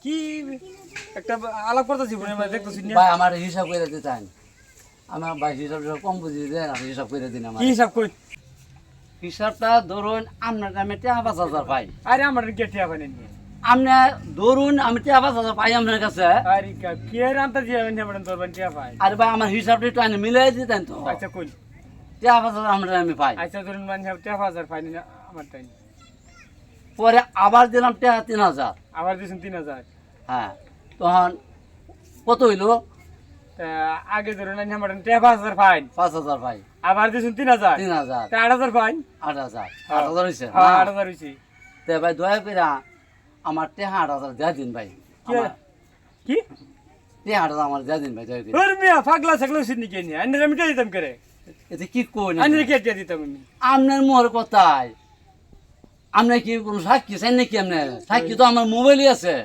কি একটা আলাপ করতেছি মনে হয় দেখতেছি না। ভাই আমার হিসাব করে দিতে চান, আমার ভাই হিসাব কম বুঝি দেন, আপনি হিসাব করে দিন আমার কি হিসাব কই? হিসাবটা ধরুন আপনার নামে 5,000 পাই, আরে আমার কে টিয়া বানেন নি। আপনি ধরুন আমি 5,000 পাই আপনার কাছে। আরে কে রান্তা দিয়ে আমি নেবেন তোর বান টিয়া পাই। আরে ভাই আমার হিসাবটা একটু আনি মিলাই দিতেন তো। আচ্ছা কই? 5,000 আমরা আমি পাই, আচ্ছা ধরুন মানে টিয়া 1000 পাইনি না আমার তাই। পরে আবার দিলাম 3,000। আবার দিছেন 3000। হ্যাঁ, তখন কত হইলো? তা আগে ধরুন আমি আমার টিয়া 5000 পাইন। 5,000 পাই, আবার দিছেন 3000। 3,000, তা 8000 পাইন। 8,000, 8,000 হয়েছে। হ্যাঁ 8000 হইছে। তে ভাই দয়া করে আমার 8,000 দিয়ে দিন ভাই, কি কি? 8,000 আমার দিয়ে দিন ভাই দয়া করে। ওর মিয়া পাগলা ছাগলা সিনি কে নি আইনে আমি টিয়া দিতাম করে। এতে কি কোন আইনে কে টিয়া দিতাম আমি। আপনার মোহর কথায়, আপনার কি কোনো সাক্ষী চাই নাকি? আপনার সাক্ষী তো আমার মোবাইলই আছে।